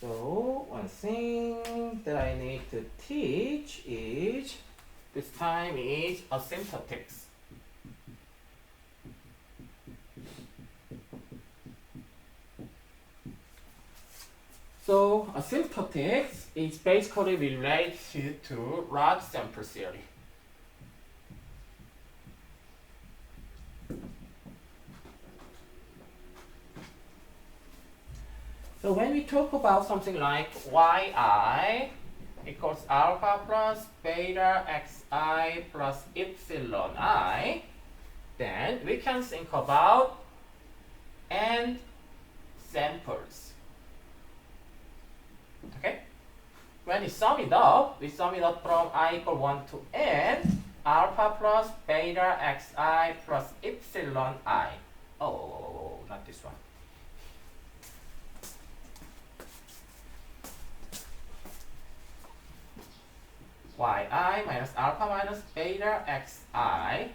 So one thing that I need to teach is this time is asymptotics. So asymptotics is basically related to large sample theory. So when we talk about something like yi equals alpha plus beta xi plus epsilon I, then we can think about n samples. Okay? When we sum it up from I equal 1 to n, alpha plus beta xi plus epsilon I. Oh, not this one. yi minus alpha minus beta xi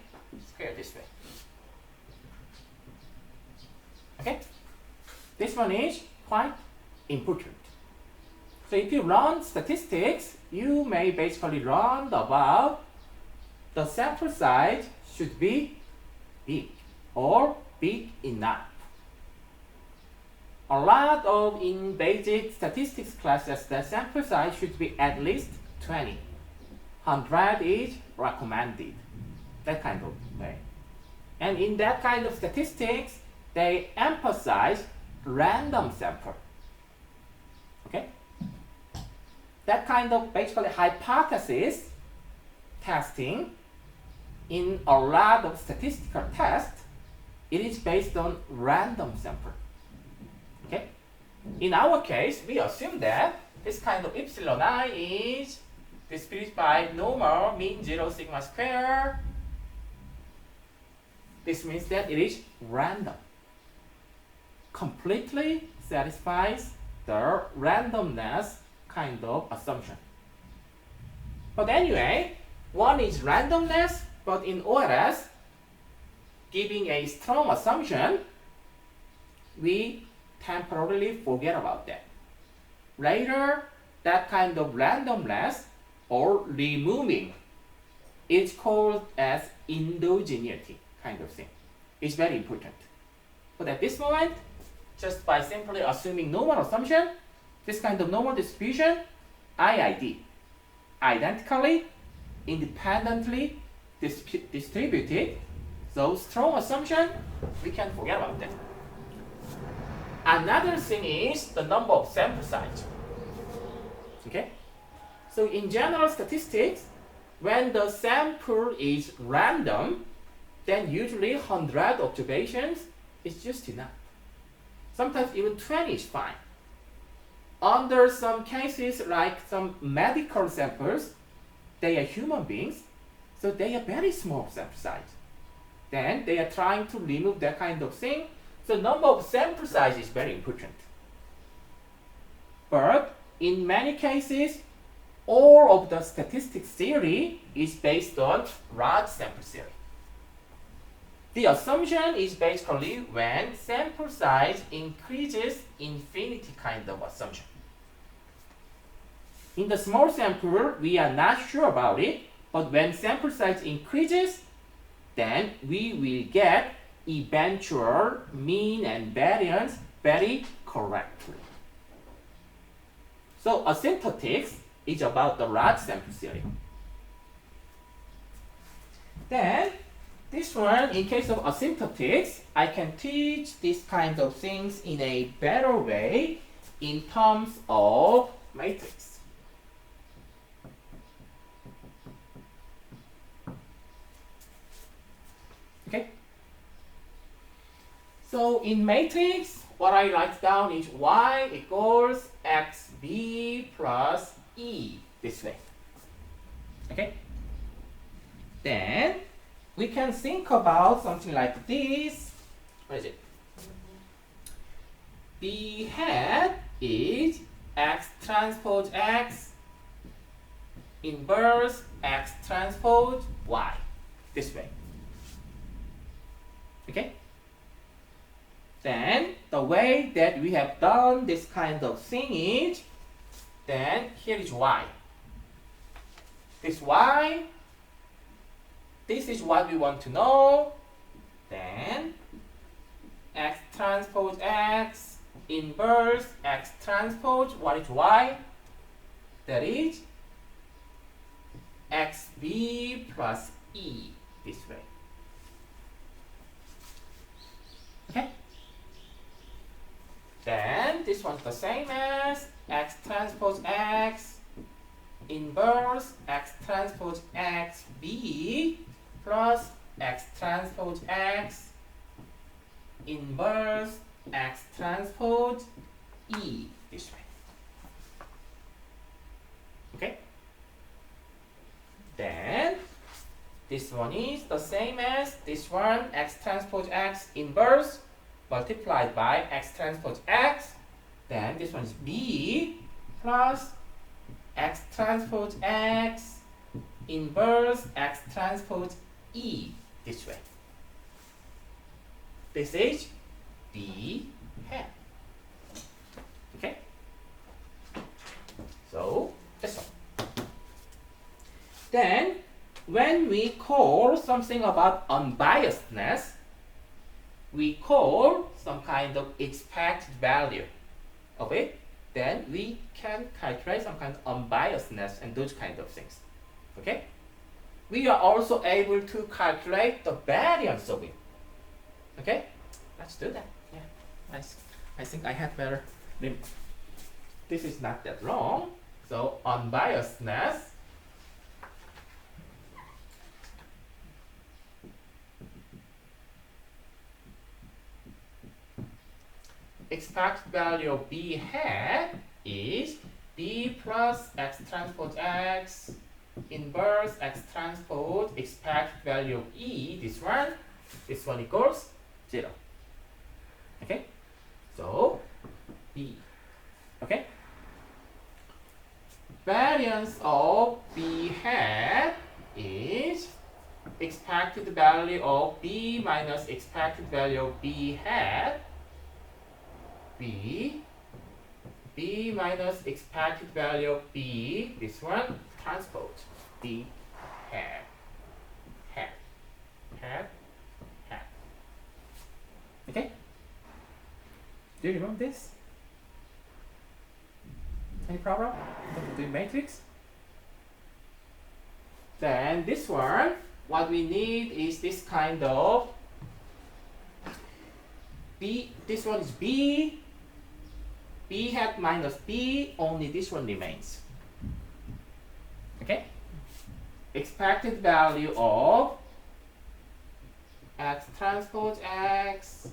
squared this way. Okay? This one is quite important. So if you learn statistics, you may basically learn about the sample size should be big or big enough. A lot of in basic statistics classes, the sample size should be at least 20. 100 is recommended. That kind of way. And in that kind of statistics, they emphasize random sample. Okay? That kind of basically hypothesis testing in a lot of statistical tests, it is based on random sample. Okay? In our case, we assume that this kind of epsilon I is distributed by normal mean 0 sigma square. This means that it is random. Completely satisfies the randomness kind of assumption. But anyway, one is randomness, but in ORS, giving a strong assumption, we temporarily forget about that. Later, that kind of randomness or removing is called as endogeneity kind of thing. It's very important. But at this moment, just by simply assuming normal assumption, this kind of normal distribution, IID, identically, independently distributed, so strong assumption, we can forget about that. Another thing is the number of sample size. Okay? So in general statistics, when the sample is random, then usually 100 observations is just enough. Sometimes even 20 is fine. Under some cases, like some medical samples, they are human beings, so they are very small sample size. Then they are trying to remove that kind of thing, so number of sample size is very important. But in many cases, all of the statistics theory is based on large sample theory. The assumption is basically when sample size increases infinity kind of assumption. In the small sample, we are not sure about it, but when sample size increases, then we will get eventual mean and variance very correctly. So asymptotics is about the large sample theory. Then this one, in case of asymptotics, I can teach these kinds of things in a better way in terms of matrix. Okay? So in matrix, what I write down is y equals xb plus e, this way. Okay? Then we can think about something like this. What is it? The head is x transpose x inverse x transpose y, this way. Okay? then the way that we have done this kind of thing is, then here is y. This y, this is what we want to know. Then x transpose x inverse x transpose, what is y? That is xb plus e, this way. Okay? Then this one's the same as x transpose x inverse x transpose xb plus x transpose x inverse x transpose e, this way. Okay? Then this one is the same as this one, x transpose x inverse multiplied by x transpose x. Then this one is b plus x transpose x inverse x transpose e, this way. This is b hat. Okay? So this one. Then when we call something about unbiasedness, we call some kind of expected value of it, then we can calculate some kind of unbiasedness and those kind of things. Okay? We are also able to calculate the variance of it. Okay? Let's do that. Yeah. Nice. I think I had better. This is not that long. So unbiasedness. Expected value of b hat is b plus x transpose x inverse x transpose expected value of e, this one equals 0. Okay? So b. Okay? Variance of b hat is expected value of b minus expected value of b hat, b minus expected value of b, this one, transpose, b hat. Okay? Do you remember this? Any problem with the matrix? Then this one, what we need is this kind of b, this one is b hat minus b, only this one remains. Okay? Expected value of x transpose x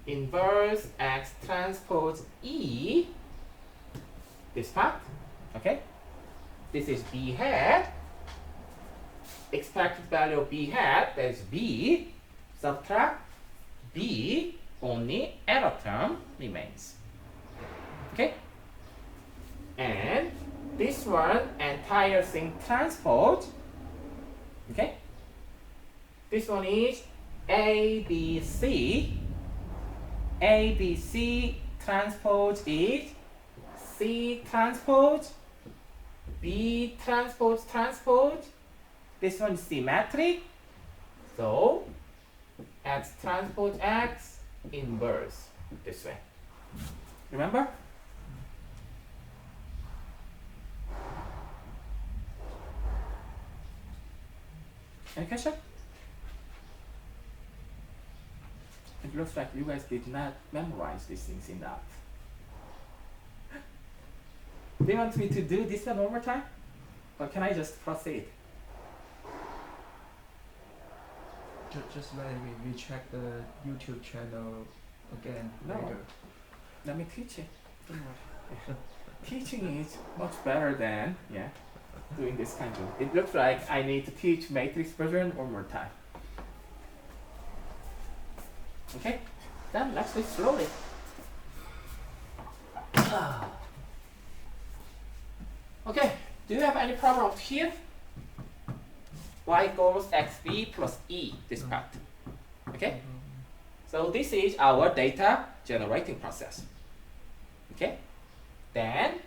inverse x transpose e, this part. Okay? This is b hat. Expected value of b hat, that is b, subtract b, only error term remains. Okay? And this one, entire thing transpose. Okay? This one is ABC. ABC transpose is C transpose, B transpose. This one is symmetric. So x transpose x inverse, this way. Remember? Any question? It looks like you guys did not memorize these things enough. Do you want me to do this one one more time? Or can I just proceed? Just let me recheck the YouTube channel again No. later. Let me teach it. Don't worry. Teaching is much better than doing this kind of. It looks like I need to teach matrix version one more time. Okay, then let's do it slowly. Okay, do you have any problem here? Y equals xb plus e, this part. Okay, So this is our data generating process. Okay? Then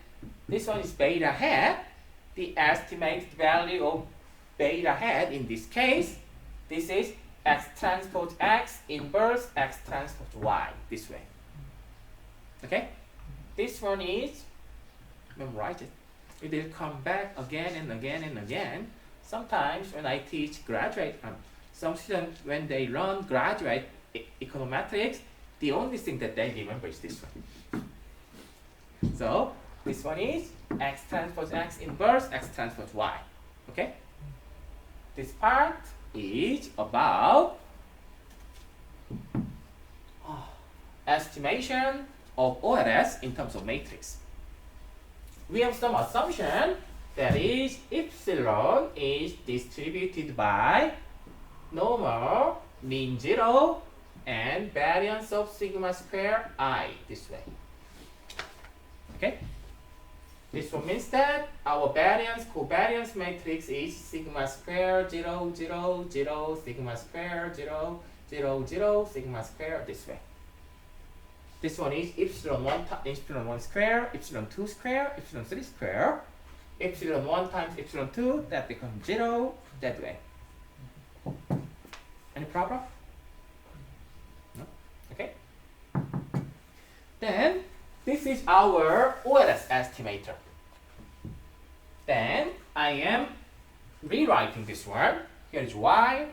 this one is beta hat. The estimated value of beta hat in this case, this is x transpose x inverse x transpose y, this way. Okay? This one is, memorize it. It will come back again and again and again. Sometimes when I teach graduate, some students, when they learn graduate econometrics, the only thing that they remember is this one. So this one is x transpose x inverse x transpose y. Okay? This part is about estimation of OLS in terms of matrix. We have some assumption, that is epsilon is distributed by normal, mean 0, and variance of sigma square I, this way. Okay? This one means that our variance covariance matrix is sigma square 0, 0, 0, sigma square 0, 0, 0, sigma square this way. This one is epsilon 1 square, epsilon 2 square, epsilon 3 square, epsilon 1 times epsilon 2, that becomes 0, that way. Any problem? No? Okay. Then, this is our OLS estimator. Then, I am rewriting this one. Here is y.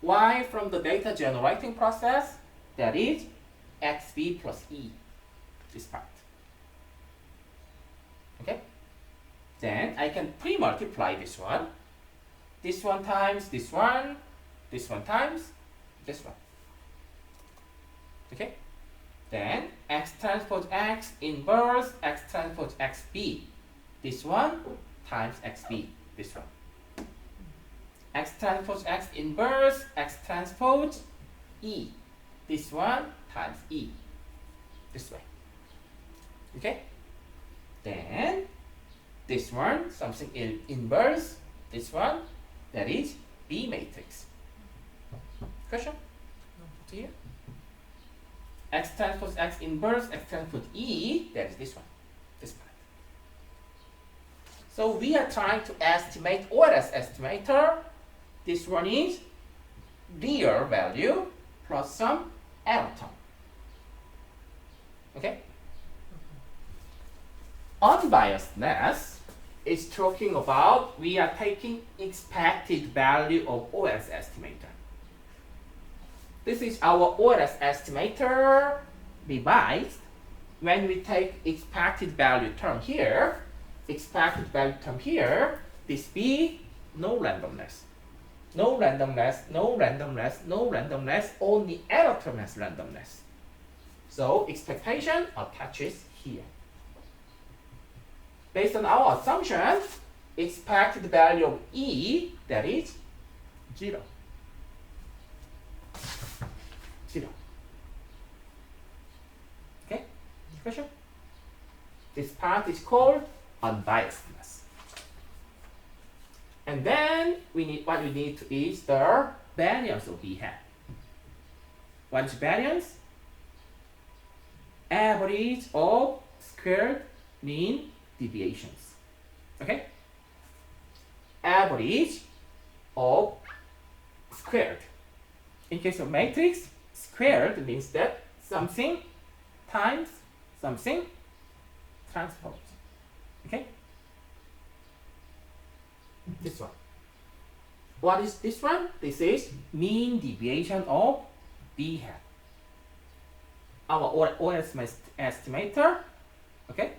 Y from the data generating process, that is xb plus e, this part. Okay? Then I can pre-multiply this one times this one times this one. Okay? Then x transpose x inverse x transpose xb, this one times xb, this one. X transpose x inverse x transpose e, this one times e, this way. Okay? Then this one, something inverse, this one, that is B matrix. Question? To you? X transpose X inverse, X transpose E, that is this one, this part. So we are trying to estimate OLS estimator. This one is real value plus some error term. Okay? Unbiasedness is talking about we are taking expected value of OLS estimator. This is our OLS estimator revised. When we take expected value term here, this B, no randomness. No randomness, no randomness, no randomness, only error term has randomness. So expectation attaches here. Based on our assumption, expected value of E, that is 0. 0. Okay? Question? This part is called unbiasedness. And then what we need is the variance of B hat. What is variance? Average of squared mean deviations. Okay? Average of squared. In case of matrix, squared means that something times something transpose. Okay? This one. What is this one? This is mean deviation of B hat. Our OLS estimator. Okay?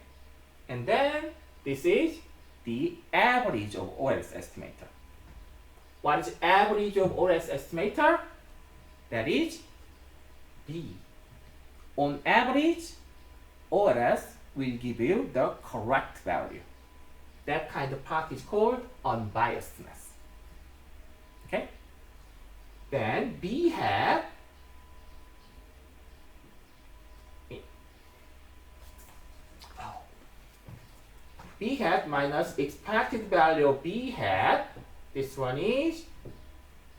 And then this is the average of OLS estimator. What is average of OLS estimator? That is B. On average, OLS will give you the correct value. That kind of part is called unbiasedness. Okay? Then B hat B hat minus expected value of B hat. This one is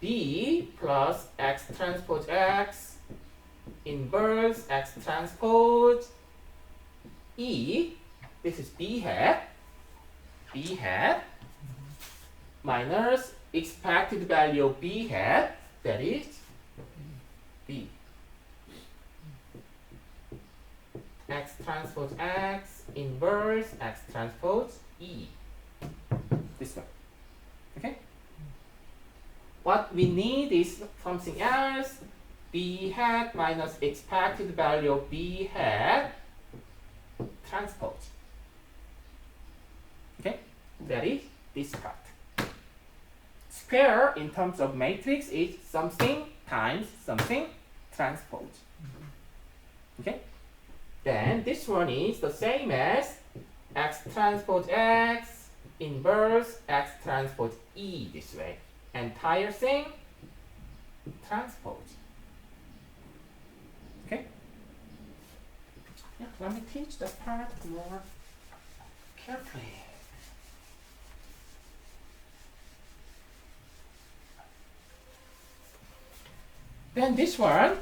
B plus X transpose X inverse X transpose E, this is B hat, minus expected value of B hat, that is B. X transpose X inverse X transpose E. This one. Okay? What we need is something else. B hat minus expected value of B hat transpose. Okay? That is this part. Square in terms of matrix is something times something transpose. Okay? Then this one is the same as X transpose X inverse X transpose E this way. Entire thing transpose. Okay? Yeah, let me teach the part more carefully. Then this one,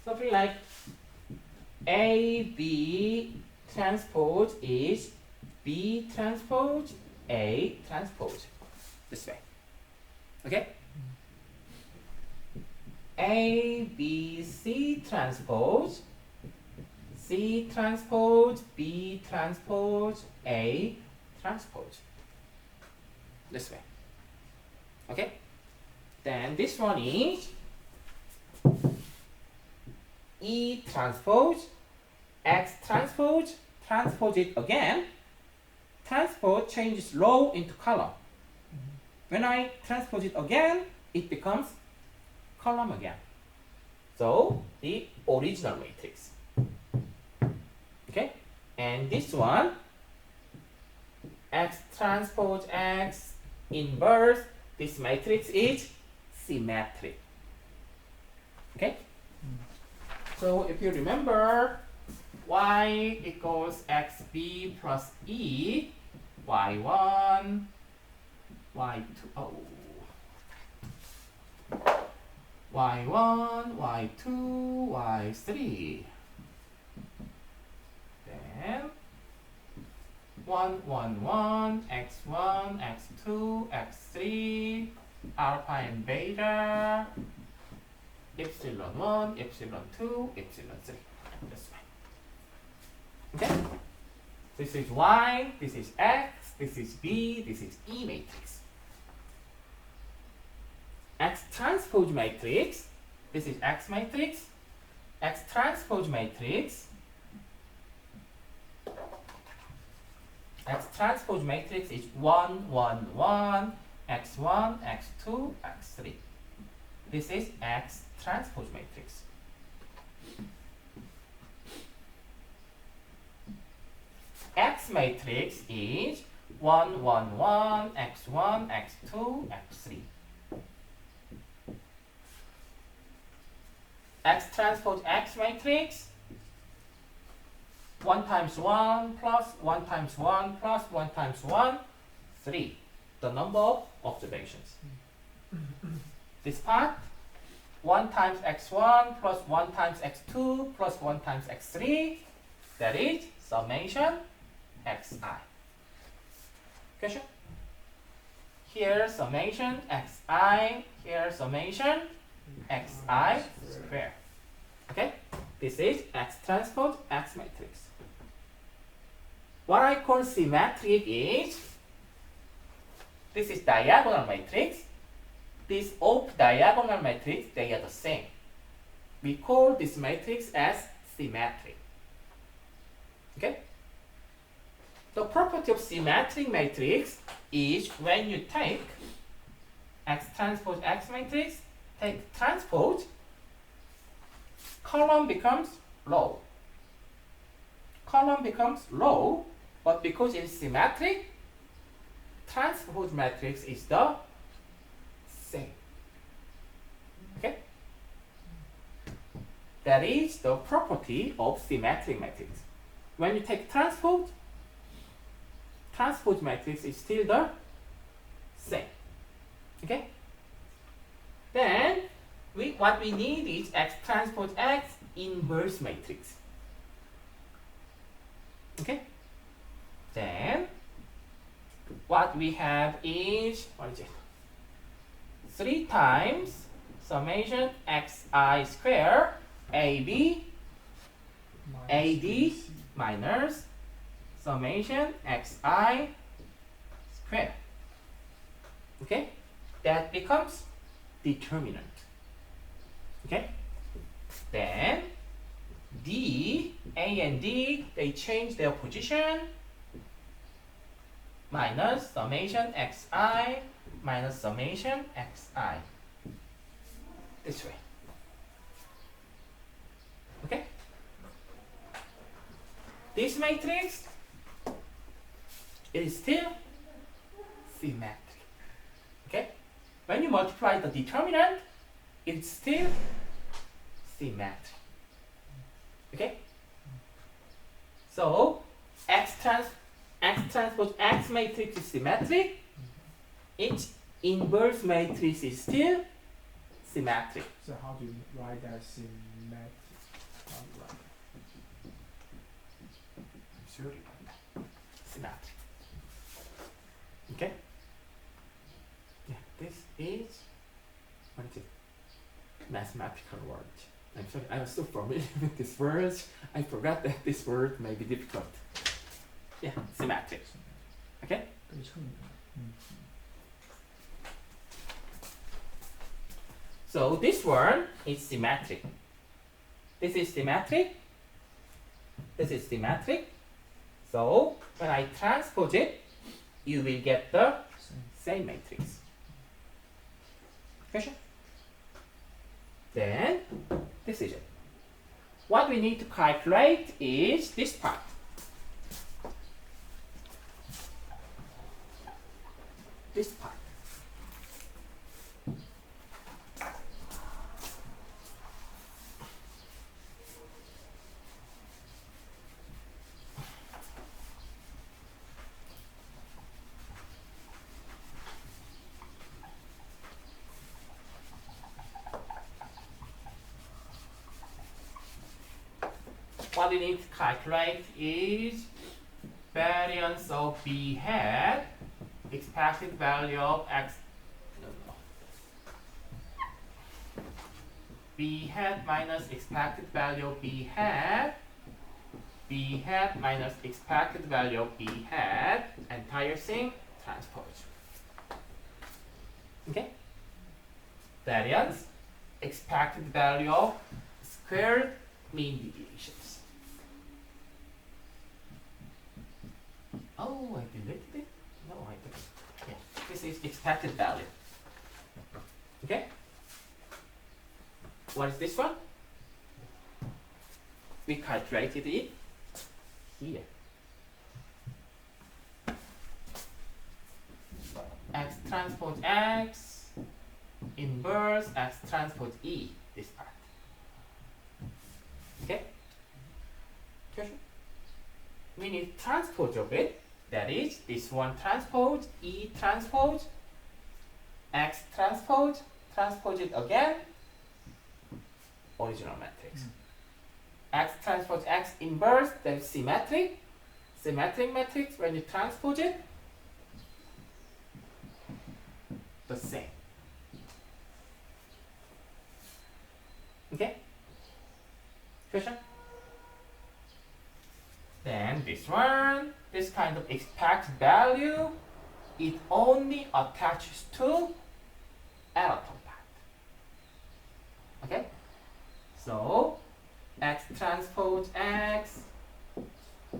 something like AB transpose is B transpose A transpose. This way. Okay? ABC transpose C transpose B transpose A transpose. This way. Okay? Then this one is E transpose X transpose, transpose it again. Transpose changes row into column. When I transpose it again, it becomes column again. So the original matrix. Okay? And this one, X transpose X inverse, this matrix is symmetric. Okay? So if you remember, y equals xb plus e, y1, y2, oh. y1, y2, y3. Then 1, 1, 1, x1, x2, x3, alpha and beta, epsilon 1, epsilon 2, epsilon 3. This way. Okay? This is y, this is x, this is b, this is E matrix. X transpose matrix, this is X matrix, X transpose matrix, X transpose matrix is 1, 1, 1, x1, x2, x3. This is X transpose matrix. X matrix is 1, 1, 1, x1, x2, x3. X transpose X matrix 1 times 1 plus 1 times 1 plus 1 times 1, 3. The number of observations. This part 1 times x1 plus 1 times x2 plus 1 times x3, that is summation xi. Question? Here summation xi, here summation xi square. Okay? This is X transpose X matrix. What I call symmetric is, this is diagonal matrix. This off diagonal matrix, they are the same. We call this matrix as symmetric. Okay? The property of symmetric matrix is when you take X transpose X matrix, take transpose, column becomes row. Column becomes row, but because it's symmetric, transpose matrix is the same. Okay? That is the property of symmetric matrix. When you take transpose, transpose matrix is still the same. Okay? Then what we need is X transpose X inverse matrix. Okay? Then what we have is, what is it? 3 times summation xi square AB AD minus summation xi square. Okay? That becomes determinant. Okay? Then D, A and D, they change their position, minus summation xi minus summation xi. This way. Okay? This matrix is still symmetric. Okay? When you multiply the determinant, it's still symmetric. Okay? So X transpose X matrix is symmetric. Its inverse matrix is still symmetric. So how do you write that symmetric? How do you write that? I'm sure you like that. Symmetric. Okay? Yeah, this is, what is it? Mathematical word. I'm sorry, I was so familiar with this word, I forgot that this word may be difficult. Yeah, symmetric. Okay? So this one is symmetric. This is symmetric. This is symmetric. So when I transpose it, you will get the same matrix. Question? Then this is it. What we need to calculate is this part. This part. What we need to calculate is variance of B hat, expected value of X, B hat minus expected value of B hat, B hat minus expected value of B hat, entire thing transpose. Okay? Variance, expected value of squared mean deviations. Oh, I deleted it? No, I didn't. Yeah, this is expected value. Okay? What is this one? We calculated it here. X transpose X inverse X transpose E, this part. Okay? Question? We need transpose of it. That is, this one transpose, E transpose, X transpose, transpose it again, original matrix. X transpose X inverse, then symmetric. Symmetric matrix, when you transpose it, the same. Okay? Question? Then this one, this kind of expected value, it only attaches to electron part. Okay? So X transpose X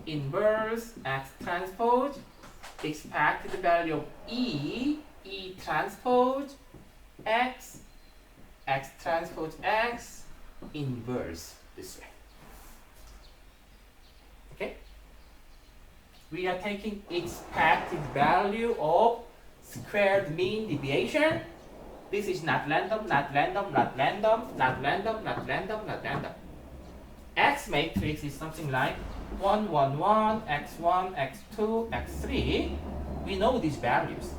inverse X transpose, expected value of E, E transpose X, X transpose X inverse this way. Okay? We are taking expected value of squared mean deviation. This is not random, not random, not random, not random, not random, not random. X matrix is something like 1, 1, 1, x1, x2, x3. We know these values.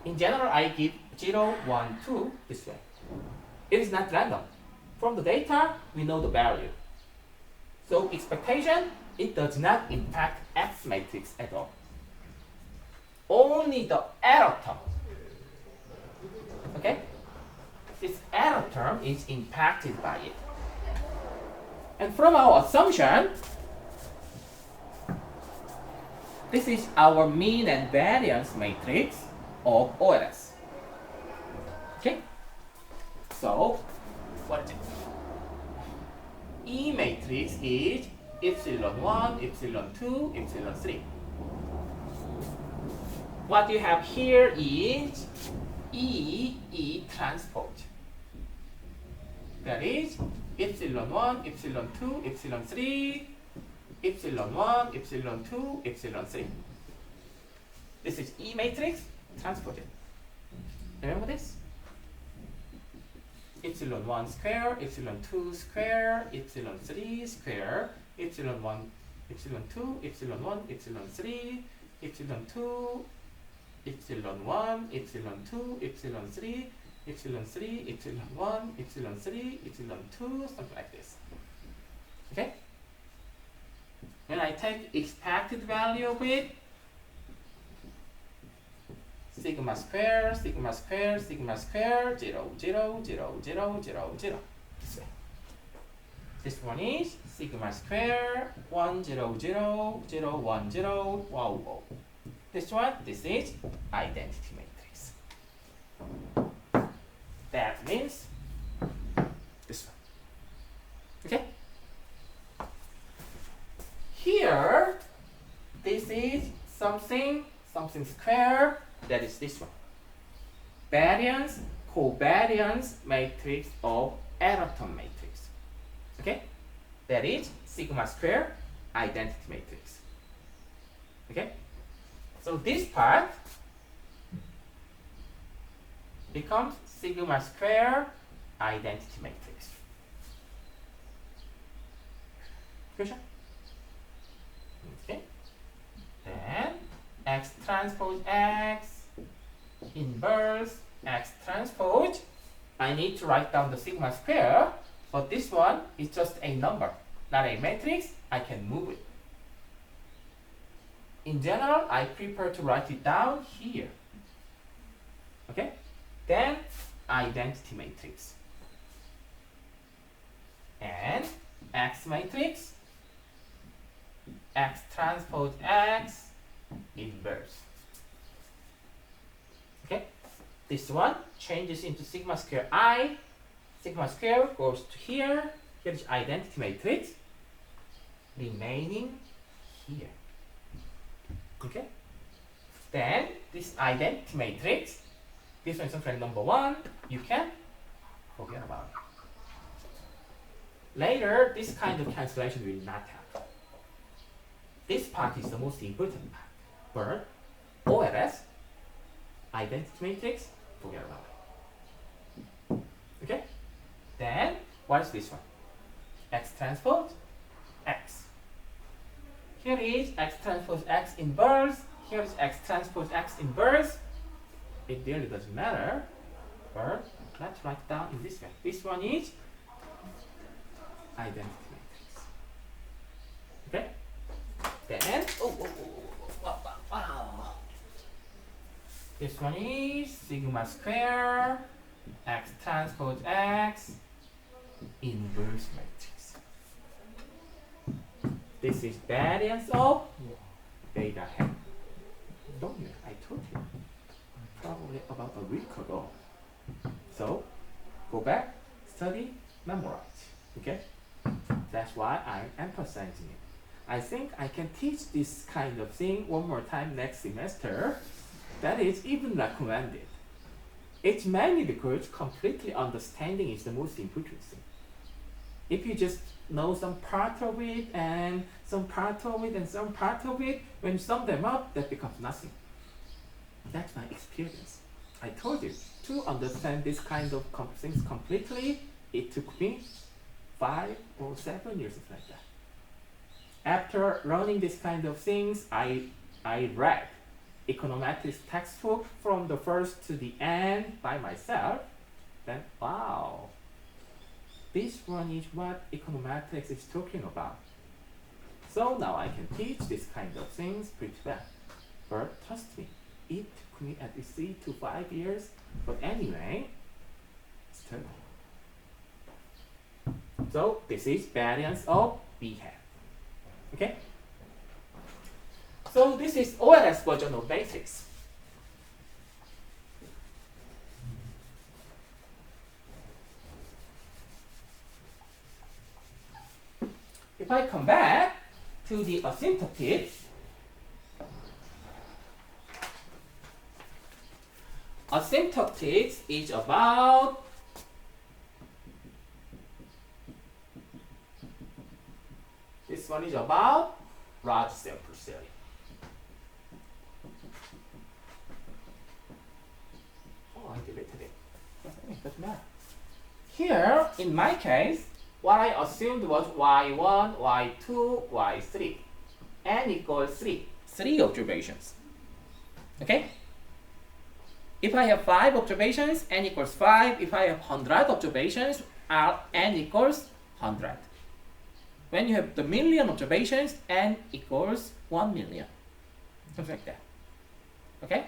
In general, I give 0, 1, 2 this way. It is not random. From the data, we know the value. So expectation, it does not impact X matrix at all. Only the error term. Okay? This error term is impacted by it. And from our assumption, this is our mean and variance matrix of OLS. Okay? So, what is it? E matrix is epsilon 1, epsilon 2, epsilon 3. What you have here is E transpose. That is epsilon 1, epsilon 2, epsilon 3, epsilon 1, epsilon 2, epsilon 3. This is E matrix transpose. Remember this? Epsilon 1 square, epsilon 2 square, epsilon 3 square, epsilon 1, epsilon 2, epsilon 1, epsilon 3, epsilon 2, epsilon 1, epsilon 2, epsilon 3, epsilon 3, epsilon 1, epsilon 3, epsilon 2, something like this. Okay? When I take expected value of it, sigma square, sigma square, sigma square, 0, 0, 0, 0, 0, 0. This way. This one is sigma square, 1, 0, 0, 0, 1, 0, wow, wow. This one, this is identity matrix. That means this one. Okay? Here, this is something square, that is this one. Variance, covariance matrix of error term matrix. Okay? That is sigma square identity matrix. Okay? So this part becomes sigma square identity matrix. Question? Okay. Then X transpose X inverse X transpose. I need to write down the sigma square, but this one is just a number, not a matrix. I can move it. In general, I prefer to write it down here. Okay? Then identity matrix. And X matrix, X transpose X inverse. Okay? This one changes into sigma square I. Sigma square goes to here. Here is identity matrix. Remaining here. Okay? Then this identity matrix, this one is friend number 1, you can forget about it. Later, this kind of cancellation will not happen. This part is the most important part. But OLS, identity matrix, forget about it. Okay? Then, what is this one? X transpose X. Here is X transpose X inverse. Here is X transpose X inverse. It really doesn't matter. But let's write down in this way. This one is identity matrix. Okay? Then, this one is sigma square X transpose X inverse matrix. This is variance of data head. Don't you? I told you. Probably about a week ago. So, go back, study, memorize. Okay? That's why I'm emphasizing it. I think I can teach this kind of thing one more time next semester. That is even recommended. It's mainly because completely understanding is the most important thing. If you just know some part of it and some part of it and some part of it, when you sum them up, that becomes nothing. That's my experience. I told you, to understand this kind of things completely, it took me 5 or 7 years like that. After learning this kind of things, I read econometrics textbook from the first to the end by myself. Then, wow, this one is what econometrics is talking about. So now I can teach this kind of things pretty well. But trust me, it took me at least 3 to 5 years. But anyway, still. So this is variance of B hat. Okay? So this is OLS version of basics. If I come back to the asymptotics, asymptotics is about this one is about large sample theory. Oh, I deleted it. It doesn't matter. Here, in my case, what I assumed was y1, y2, y3. N equals 3. 3 observations. Okay? If I have 5 observations, n equals 5. If I have 100 observations, n equals 100. When you have the million observations, n equals 1 million. Something like that. Okay?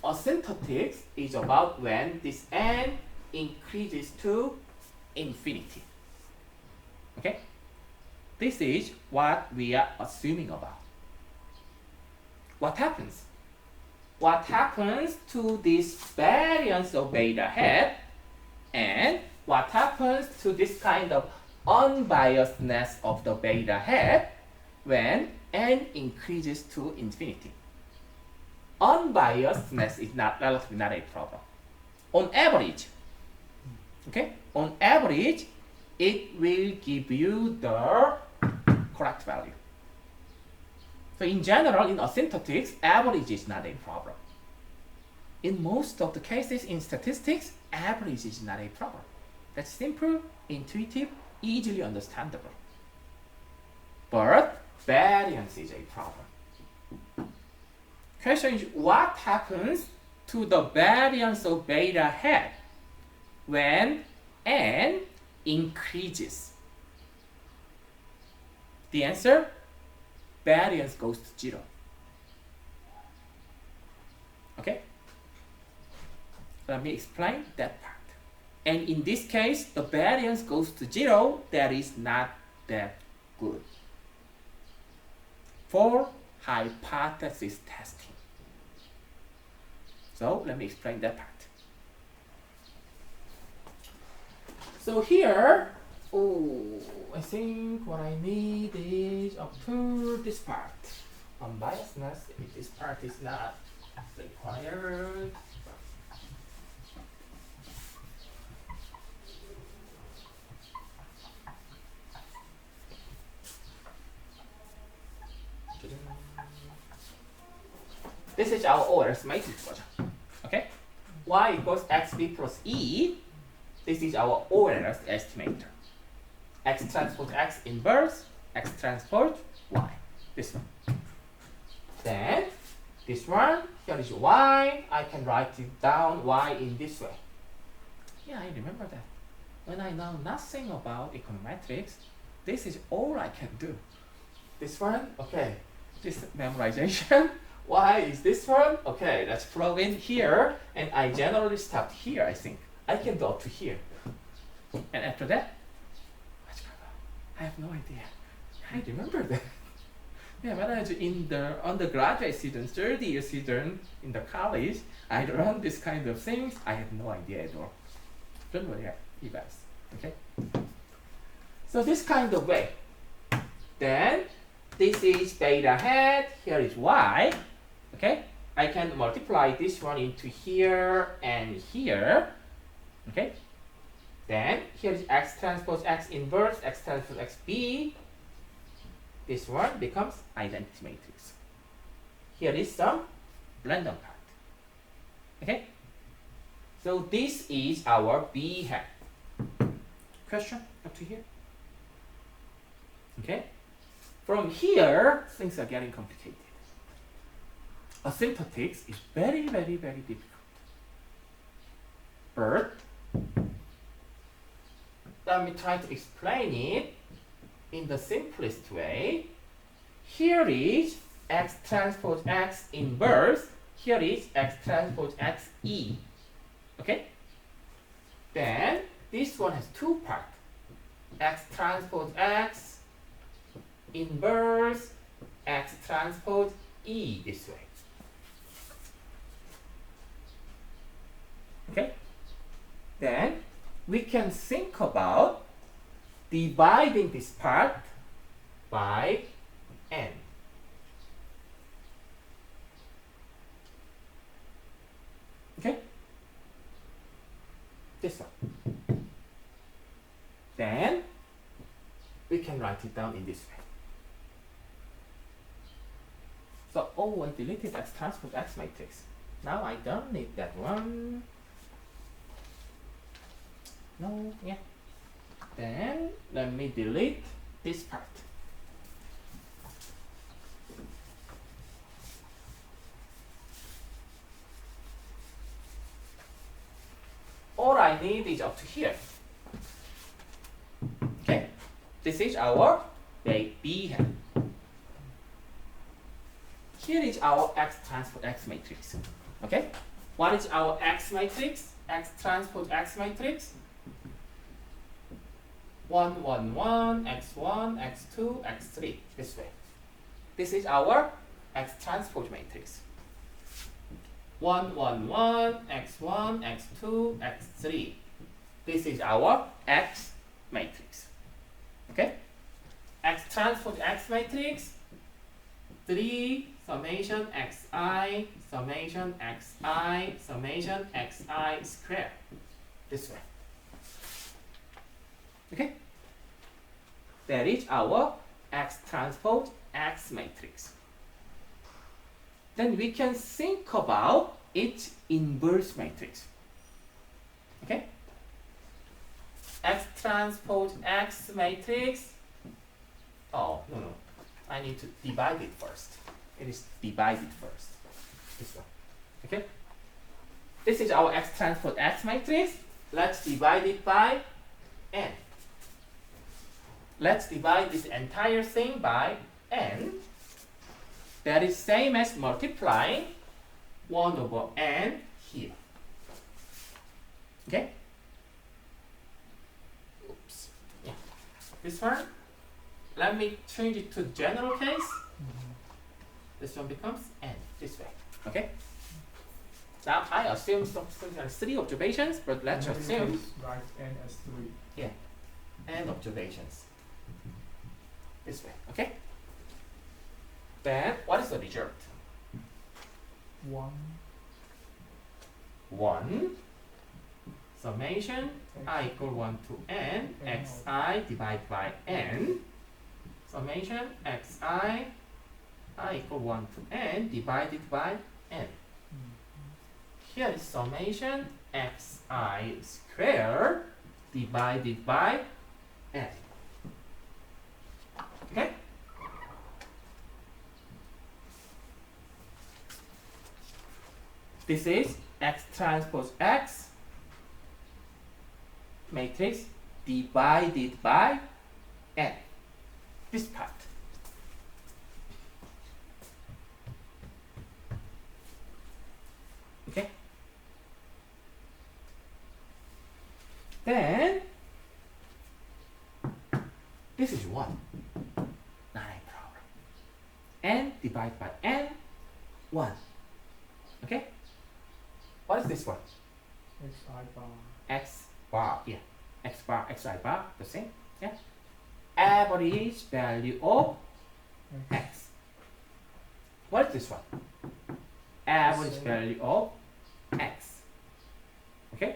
Asymptotics is about when this n increases to infinity. Okay? This is what we are assuming about. What happens? What happens to this variance of beta hat, and what happens to this kind of unbiasedness of the beta hat when n increases to infinity? Unbiasedness is relatively not a problem. On average, okay, on average, it will give you the correct value. So in general, in asymptotics, average is not a problem. In most of the cases in statistics, average is not a problem. That's simple, intuitive, easily understandable. But variance is a problem. Question is, what happens to the variance of beta hat when n increases? The answer, variance goes to 0. Okay? Let me explain that part. And in this case, the variance goes to 0. That is not that good for hypothesis testing. So let me explain that part. So here, I think what I need is up to this part. Unbiasedness, if this part is not required. This is our OLS matrix version. Okay? Y equals xb plus e. This is our OLS estimator. X transpose x inverse, x transpose y. This one. Then, this one, here is y. I can write it down y in this way. Yeah, I remember that. When I know nothing about econometrics, this is all I can do. This one, okay. This memorization. Y is this one? Okay, let's plug in here. And I generally start here, I think. I can go up to here. And after that, I have no idea. I remember that. Yeah, when I was in the undergraduate student, third year student in the college, I learned this kind of things. I have no idea at all. Don't worry, evals. Okay? So this kind of way. Then, this is beta hat, here is y. Okay? I can multiply this one into here and here. Okay? Then here is x transpose x inverse, x transpose xb. This one becomes identity matrix. Here is some random part. Okay? So this is our B hat. Question up to here? Okay? From here, things are getting complicated. Asymptotics is very, very, very difficult. But let me try to explain it in the simplest way. Here is X transpose X inverse. Here is X transpose X E. Okay? Then this one has two parts. X transpose X inverse X transpose E this way. Okay? Then we can think about dividing this part by n. Okay? This one. Then we can write it down in this way. So, oh, I deleted X transpose X matrix. Now I don't need that one. No, yeah. Then let me delete this part. All I need is up to here. Okay, this is our B hand. Here is our X transpose X matrix. Okay, what is our X matrix? X transpose X matrix. 1, 1, 1, x1, x2, x3, this way. This is our X transpose matrix. 1, 1, 1, x1, x2, x3. This is our X matrix. Okay? X transpose X matrix, 3 summation xi, summation xi, summation xi squared. This way. Okay? That is our X transpose X matrix. Then we can think about its inverse matrix. Okay? X transpose X matrix. Oh, no. I need to divide it first. It is divided first. This one. Okay? This is our X transpose X matrix. Let's divide it by n. Let's divide this entire thing by n. That is same as multiplying 1 over n here. Okay? Oops. Yeah. This one, let me change it to general case. This one becomes n, this way. Okay? Now I assume some 3 observations, but let's assume. Write n as 3. Yeah. N observations. This way. Okay? Then what is the result? 1. 1 summation I equal 1 to n xi divided by n summation xi I equal 1 to n divided by n. Here is summation xi squared divided by n. Okay? This is X transpose X matrix divided by n. This part. Okay? Then this is 1. Not a problem. N divided by n, 1. Okay? What is this one? xi bar. X bar, yeah. X bar, xi bar, the same, yeah. Average value of x. What is this one? Average value of x. Okay?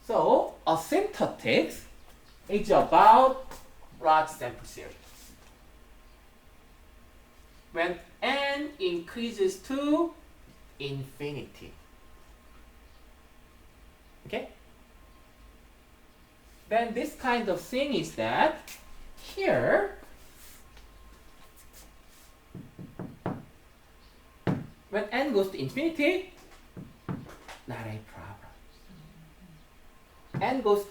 So, asymptotics is about large sample series. When n increases to infinity. Okay? Then this kind of thing is that here, when n goes to infinity, not a problem. n goes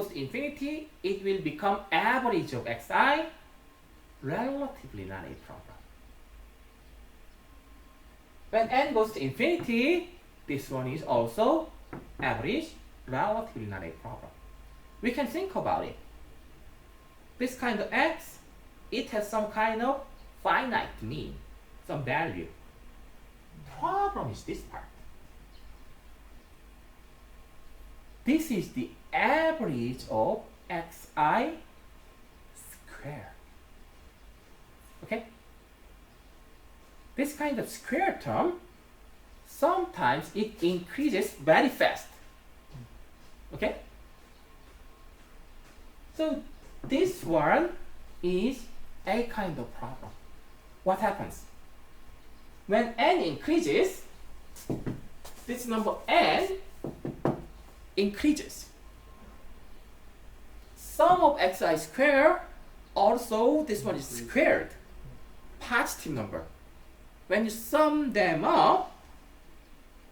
to infinity, it will become average of xi, relatively not a problem. When n goes to infinity, this one is also average, relatively not a problem. We can think about it. This kind of x, it has some kind of finite mean, some value. Problem is this part. This is the average of xi squared. Okay? This kind of square term, sometimes it increases very fast. Okay? So this one is a kind of problem. What happens? When n increases, this number n increases. Sum of xi squared, also this one is squared, positive number. When you sum them up,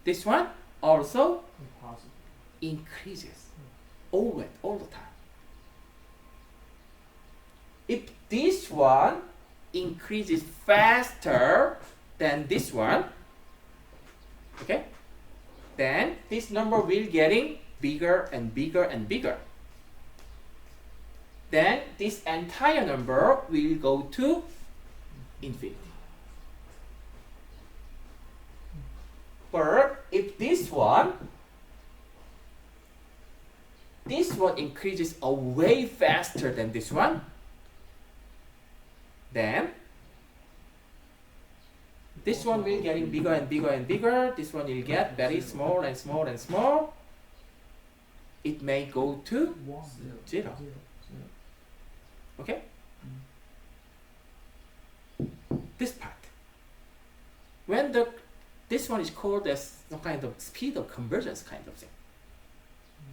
this one also increases all the time. If this one increases faster than this one, okay, then this number will getting bigger and bigger and bigger. Then this entire number will go to infinity. But if this one increases way faster than this one, then this one will getting bigger and bigger and bigger. This one will get very small and small and small. It may go to 0. Okay? This part. When this one is called as some kind of speed of convergence kind of thing.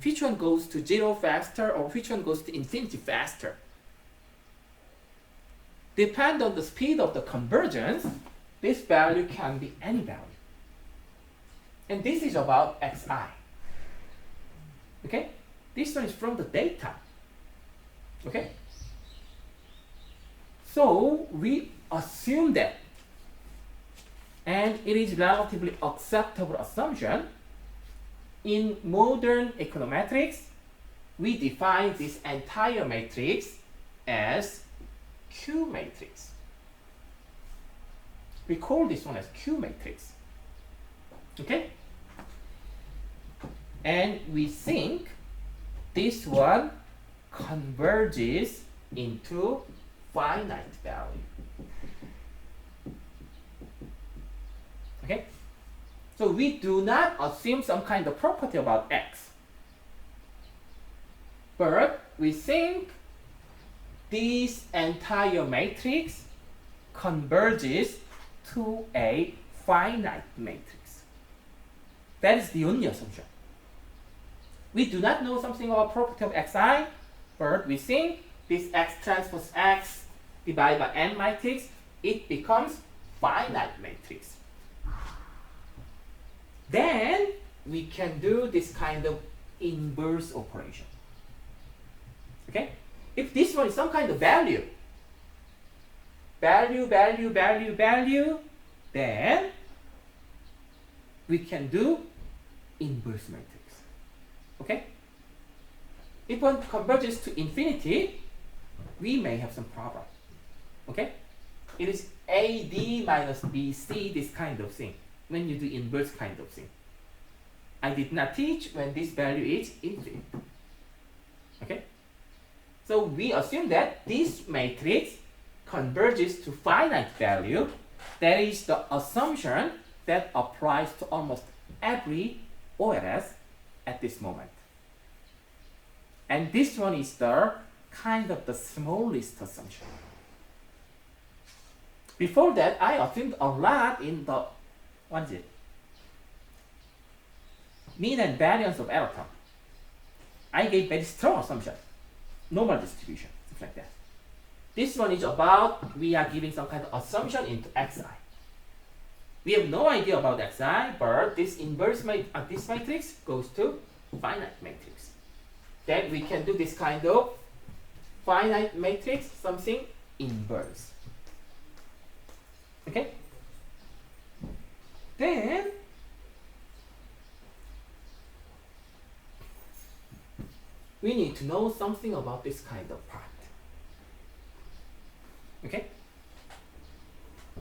Which one goes to 0 faster or which one goes to infinity faster? Depend on the speed of the convergence, this value can be any value. And this is about xi. Okay? This one is from the data. Okay? So we assume that, and it is relatively acceptable assumption, in modern econometrics, we define this entire matrix as Q matrix. We call this one as Q matrix. Okay? And we think this one converges into finite value. Okay? So we do not assume some kind of property about x. But we think this entire matrix converges to a finite matrix. That is the only assumption. We do not know something about property of xi, but we think this x transpose x divided by n matrix, it becomes finite matrix. Then we can do this kind of inverse operation. Okay? If this one is some kind of value, then we can do inverse matrix. Okay? If one converges to infinity, we may have some problem. Okay? It is AD minus BC, this kind of thing, when you do inverse kind of thing. I did not teach when this value is infinite. Okay? So we assume that this matrix converges to finite value. That is the assumption that applies to almost every OLS at this moment. And this one is the kind of the smallest assumption. Before that, I assumed a lot in the, what is it? Mean and variance of error term. I gave very strong assumption. Normal distribution, stuff like that. This one is about, we are giving some kind of assumption into xi. We have no idea about xi, but this inverse this matrix goes to finite matrix. then we can do this kind of finite matrix, something inverse. Okay? Then we need to know something about this kind of part. Okay?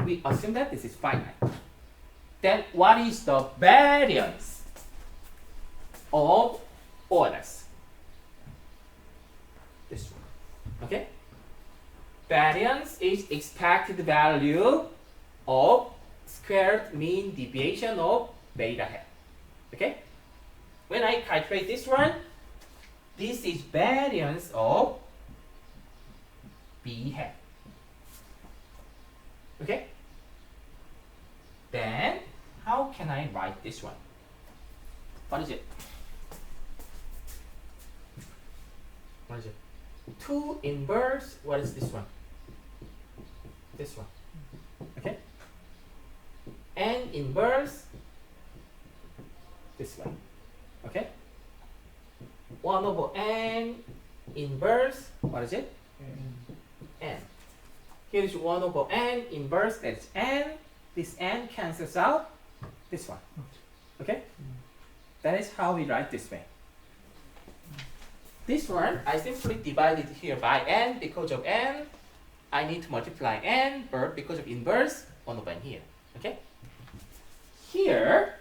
We assume that this is finite. Then what is the variance of orders? This one. Okay? Variance is expected value of squared mean deviation of beta hat. Okay? When I calculate this one, this is variance of B hat. Okay? Then, how can I write this one? What is it? What is it? 2 inverse, what is this one? This one. Okay? N inverse, this one. Okay? 1 over n inverse, what is it? N. Here is 1 over n inverse, that's n. This n cancels out this one. Okay? That is how we write this way. This one, I simply divide it here by n because of n. I need to multiply n, but because of inverse, 1 over n here. Okay? Here,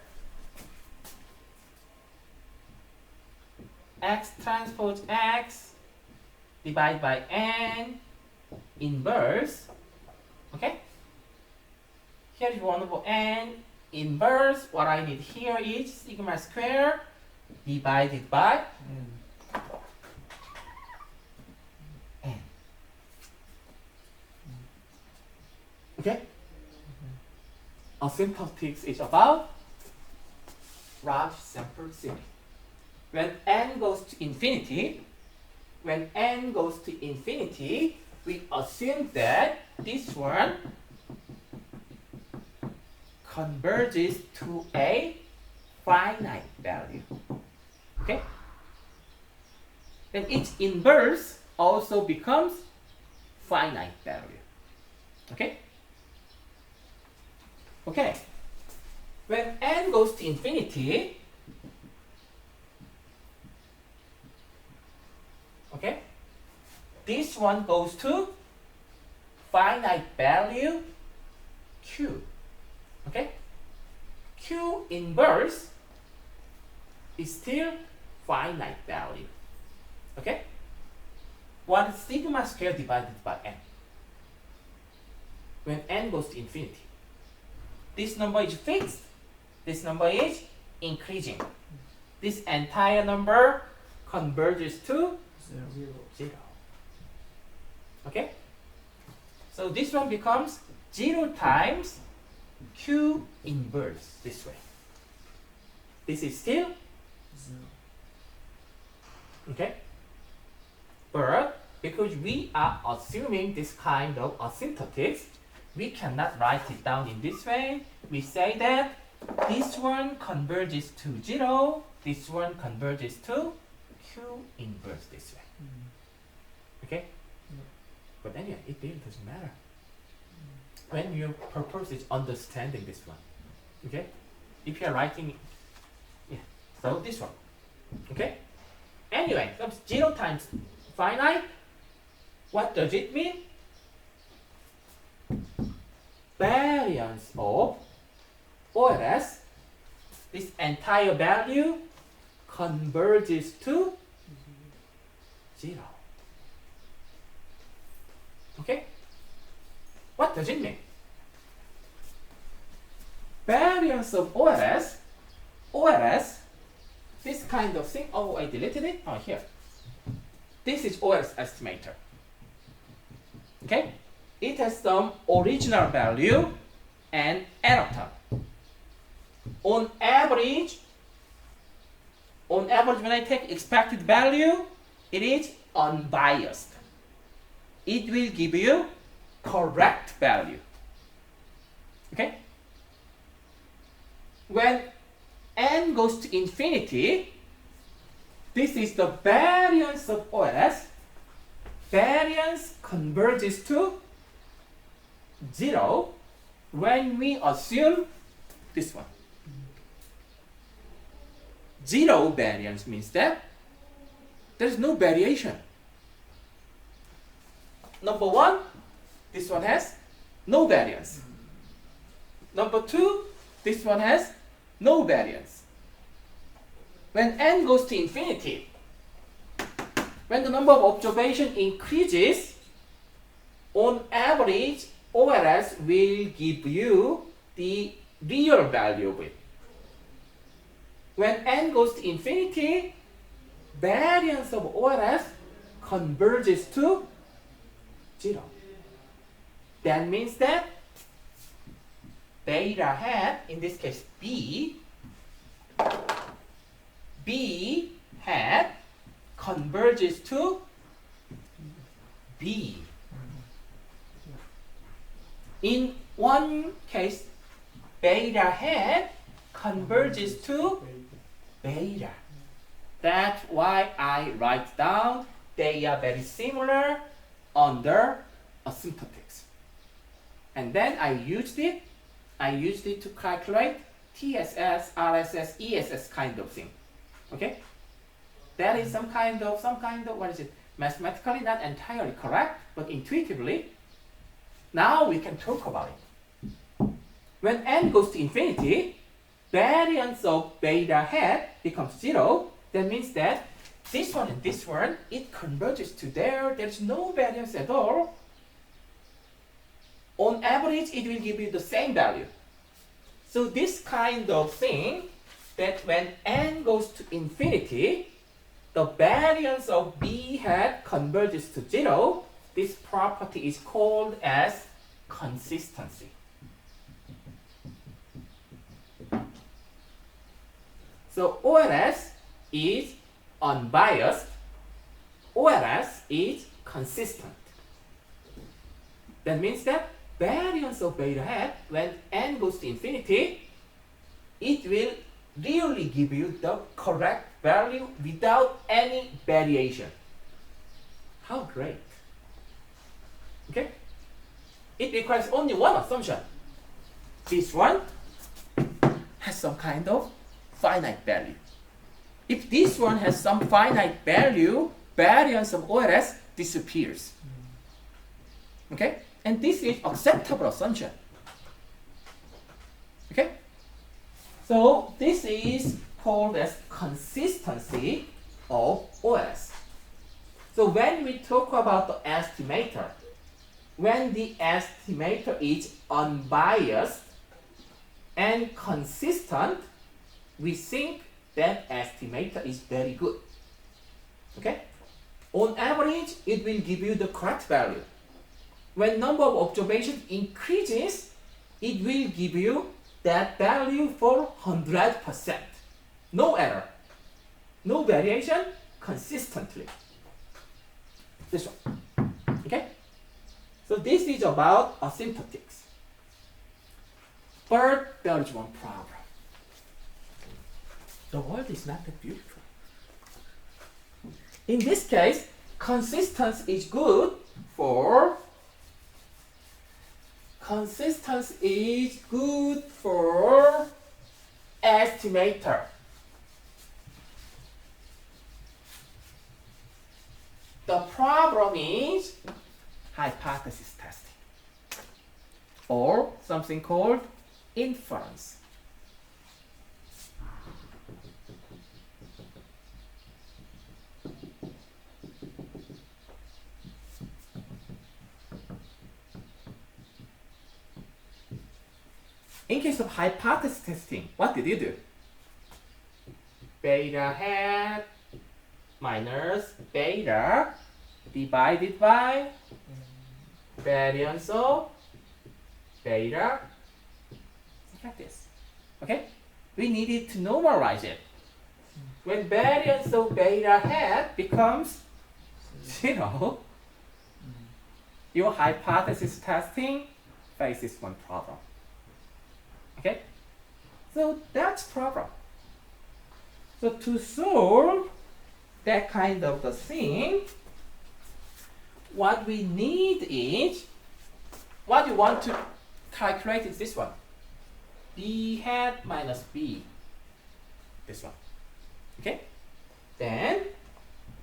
x transpose x divided by n inverse. Okay? Here is 1 over n inverse. What I need here is sigma square divided by n. Okay? Asymptotics is about large sample series. When n goes to infinity, we assume that this one converges to a finite value. Okay? Then its inverse also becomes finite value. Okay? Okay. When n goes to infinity, okay, this one goes to finite value q. Okay? Q inverse is still finite value. Okay? What is sigma square divided by n? When n goes to infinity, this number is fixed, this number is increasing. This entire number converges to 0. Okay? So this one becomes 0 times q inverse this way. This is still 0. Okay? But because we are assuming this kind of asymptotics, we cannot write it down in this way. We say that this one converges to 0, this one converges to q inverse this way. Okay? But anyway, it really doesn't matter. When your purpose is understanding this one. Okay? If you are writing, yeah, so this one. Okay? Anyway, so 0 times finite, what does it mean? Variance of OLS, this entire value converges to 0. Okay? What does it mean? Variance of OLS, this kind of thing, oh, I deleted it, oh, here. This is OLS estimator. Okay? It has some original value and error term. On average, when I take expected value, it is unbiased. It will give you correct value. Okay? When n goes to infinity, this is the variance of OS. Variance converges to 0 when we assume this one. 0 variance means that there is no variation. Number 1, this one has no variance. Number 2, this one has no variance. When n goes to infinity, when the number of observations increases, on average, OLS will give you the real value of it. When n goes to infinity, variance of OLS converges to 0. That means that beta hat, in this case B hat converges to B. In one case, beta hat converges to beta. That's why I write down they are very similar under asymptotics. And then I used it to calculate TSS, RSS, ESS kind of thing. Okay? That is some kind of, what is it? Mathematically not entirely correct, but intuitively, now we can talk about it. When n goes to infinity, variance of beta hat becomes 0. That means that this one and this one, it converges to there. There's no variance at all. On average, it will give you the same value. So this kind of thing, that when n goes to infinity, the variance of B hat converges to 0. This property is called as consistency. So OLS is unbiased. OLS is consistent. That means that variance of beta hat, when n goes to infinity, it will really give you the correct value without any variation. How great. Okay? It requires only one assumption. This one has some kind of finite value. If this one has some finite value, variance of OLS disappears. Okay? And this is acceptable assumption. Okay? So this is called as consistency of OLS. So when we talk about the estimator, when the estimator is unbiased and consistent, we think that estimator is very good. Okay? On average, it will give you the correct value. When number of observations increases, it will give you that value for 100%. No error. No variation, consistently. This one. Okay? So this is about asymptotics. But there is one problem. The world is not that beautiful. In this case, consistency is good for estimator. The problem is hypothesis testing, or something called inference. In case of hypothesis testing, what did you do? Beta hat minus beta divided by variance of beta. Like this. Okay? We needed to normalize it. When variance of beta hat becomes 0, your hypothesis testing faces one problem. Okay? So that's problem. So to solve that kind of the thing, what we need is, what you want to calculate is this one. B hat minus B. This one. Okay? Then,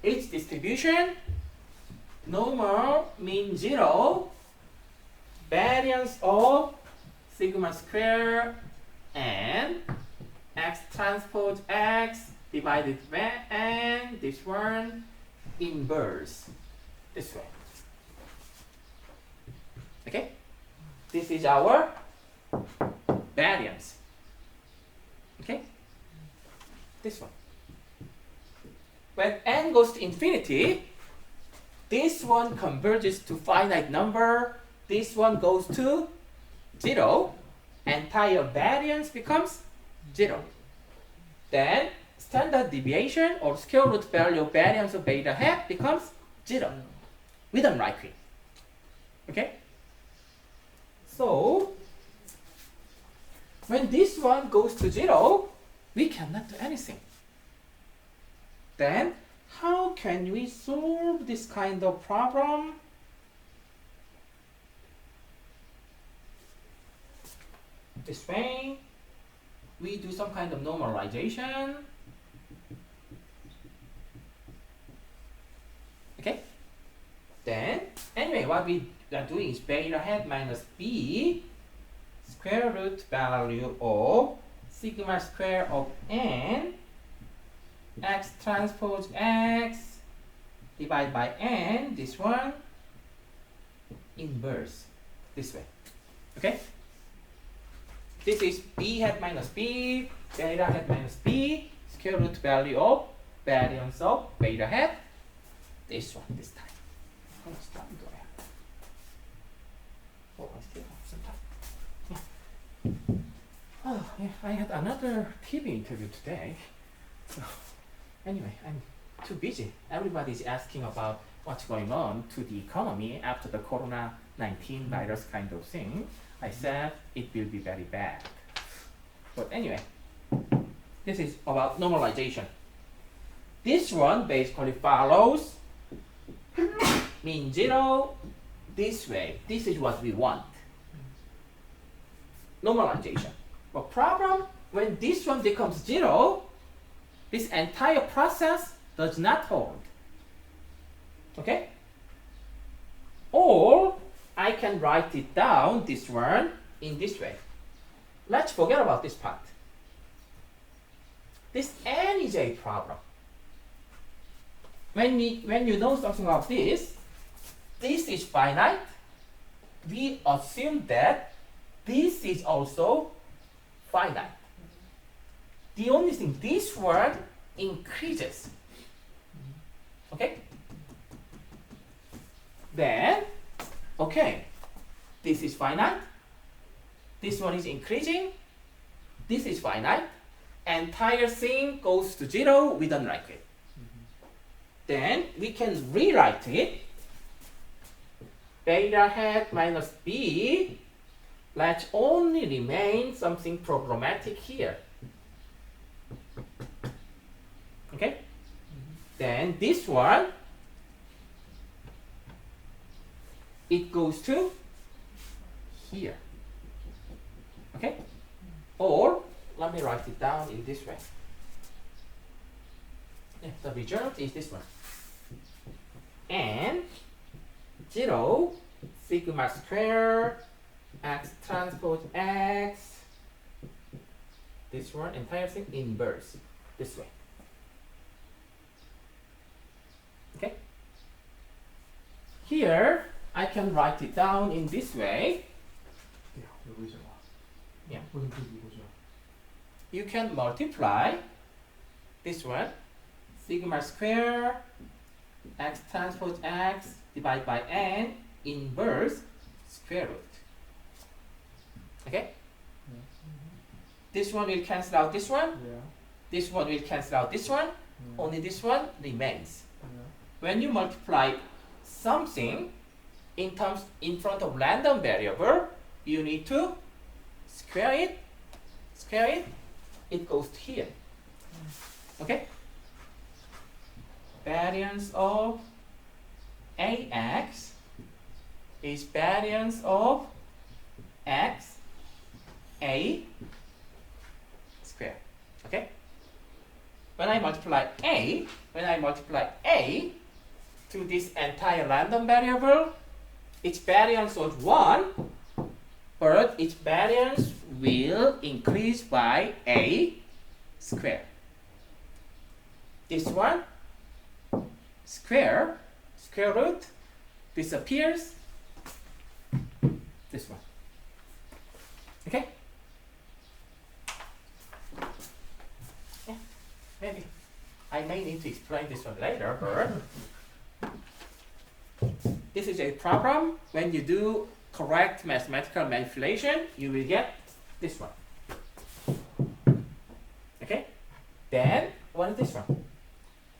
its distribution, normal mean 0, variance of sigma square and x transpose x divided by n, this one, inverse, this way. Okay? This is our variance. Okay? This one. When n goes to infinity, this one converges to finite number, this one goes to 0, entire variance becomes 0. Then standard deviation or square root value of variance of beta hat becomes 0 with unlikely. Okay? So, when this one goes to 0, we cannot do anything. Then, how can we solve this kind of problem? This way, we do some kind of normalization. Okay? Then, anyway, what we are doing is beta hat minus b square root value of sigma square of n x transpose x divided by n, this one, inverse, this way. Okay? This is b hat minus b, beta hat minus b, square root value of variance of beta hat, this one, this time. How much time do I have? Oh, I still have some time. Yeah. Oh, yeah, I had another TV interview today. So, anyway, I'm too busy. Everybody's asking about what's going on to the economy after the Corona-19 virus kind of thing. I said it will be very bad. But anyway, this is about normalization. This one basically follows mean 0 this way. This is what we want. Normalization. But problem, when this one becomes 0, this entire process does not hold. Okay? Or I can write it down, this one, in this way. Let's forget about this part. This n is a problem. When you know something about this is finite. We assume that this is also finite. The only thing, this one increases. Okay? Then, okay, this is finite. This one is increasing. This is finite. Entire thing goes to 0 with unlikely. Then we can rewrite it. Beta hat minus b. Let's only remain something problematic here. Okay? Then this one, it goes to here. Okay? Or let me write it down in this way. Yeah, the result is this one. And 0 sigma square x transpose x, this one, entire thing inverse, this way. Okay? Here, I can write it down in this way. Yeah. You can multiply this one, sigma square x transpose x divided by n inverse square root. Okay? This one will cancel out this one. This one will cancel out this one. Only this one remains. When you multiply something in front of random variable, you need to square it, it goes to here. Okay? variance of ax is variance of x a square. Okay? When I multiply a to this entire random variable, its variance was 1, but its variance will increase by a square. This one, square root, disappears. This one. Okay? Yeah, maybe. I may need to explain this one later, but this is a problem. When you do correct mathematical manipulation, you will get this one. Okay? Then, what is this one?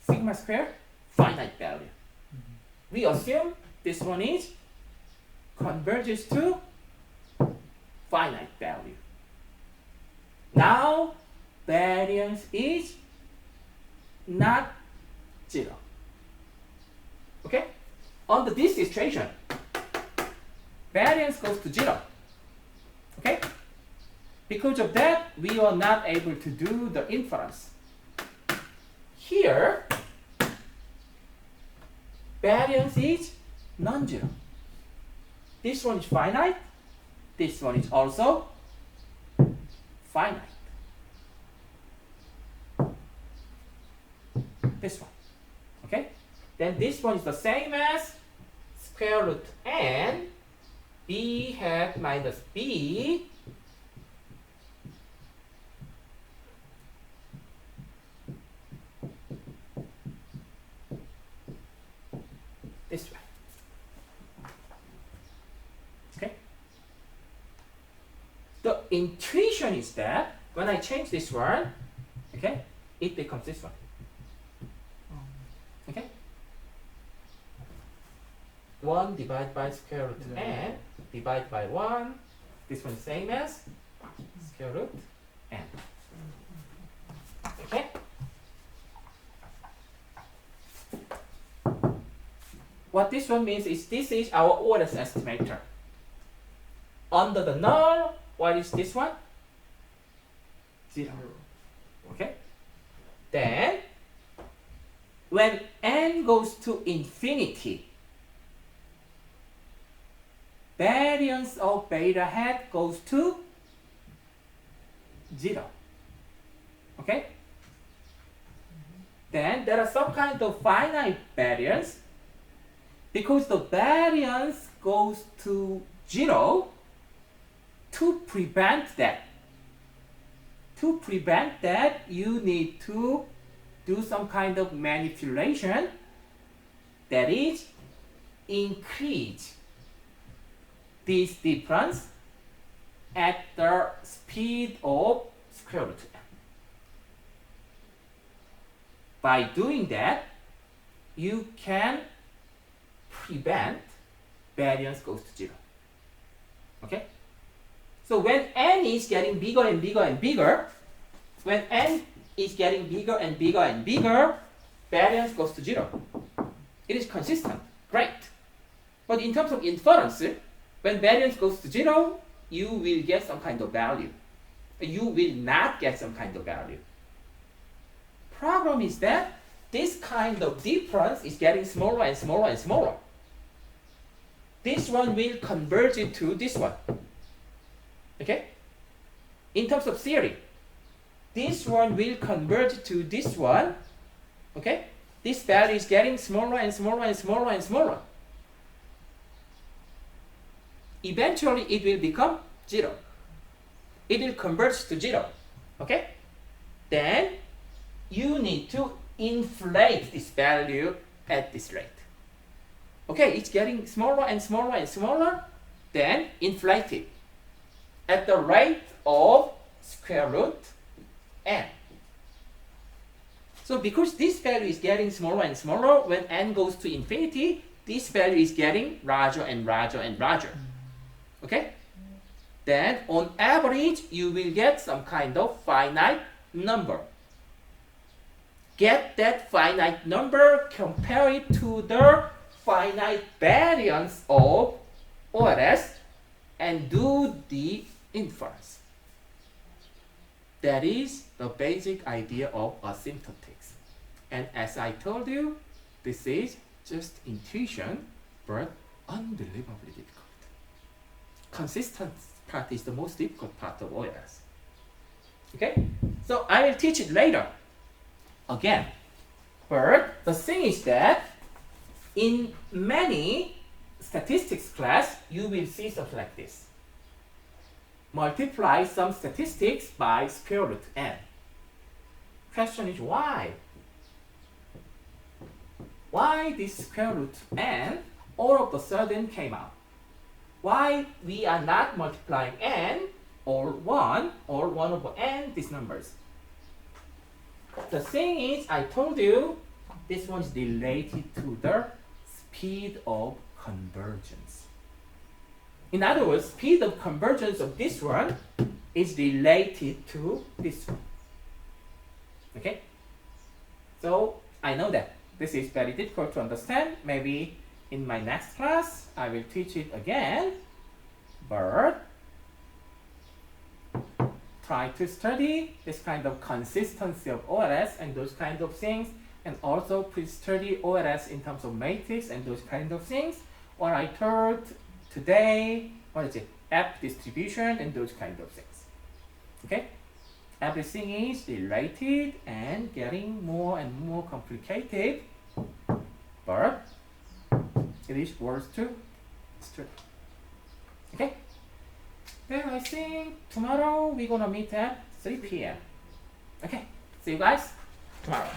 Sigma square, finite value. We assume this one is converges to finite value. Now, variance is not 0. Okay? Under this situation, variance goes to 0. Okay? Because of that, we are not able to do the inference. Here, variance is non-zero. This one is finite. This one is also finite. This one. Okay? Then this one is the same as square root n b hat minus b this way. Okay? The intuition is that when I change this one, okay, it becomes this one. Okay? 1 divided by square root n divided by 1. This one is same as square root n. Okay? What this one means is this is our orders estimator. Under the null, what is this one? 0. Okay? Then, when n goes to infinity, variance of beta hat goes to 0. Okay? Then there are some kind of finite variance. Because the variance goes to 0, to prevent that, you need to do some kind of manipulation, that is, increase this difference at the speed of square root n. By doing that, you can prevent variance goes to 0. Okay? So when n is getting bigger and bigger and bigger, variance goes to 0. It is consistent. Great. But in terms of inference, when variance goes to 0, you will get some kind of value. You will not get some kind of value. Problem is that this kind of difference is getting smaller and smaller and smaller. This one will converge to this one. Okay? In terms of theory, this one will converge to this one. Okay? This value is getting smaller and smaller and smaller and smaller. Eventually, it will become 0. It will converge to 0. Okay? Then, you need to inflate this value at this rate. Okay, it's getting smaller and smaller and smaller, then inflate it at the rate of square root n. So because this value is getting smaller and smaller, when n goes to infinity, this value is getting larger and larger and larger. Okay? Then on average, you will get some kind of finite number. get that finite number, compare it to the finite variance of ORS, and do the inference. That is the basic idea of asymptotics. And as I told you, this is just intuition, but unbelievably difficult. Consistent part is the most difficult part of ORS. Okay? So I will teach it later. Again. But the thing is that in many statistics class, you will see something like this. Multiply some statistics by square root n. Question is why? Why this square root n all of a sudden came out? Why we are not multiplying n or 1 over n these numbers? The thing is, I told you, this one is related to the speed of convergence. In other words, speed of convergence of this one is related to this one. Okay? So, I know that this is very difficult to understand. Maybe in my next class, I will teach it again. But try to study this kind of consistency of ORS and those kind of things, and also please study ORS in terms of matrix and those kind of things. What I taught today, what is it? F distribution and those kind of things. Okay? Everything is related and getting more and more complicated, but it is worth to study. Okay? Then I think tomorrow we're gonna meet at 3 p.m. Okay, see you guys tomorrow.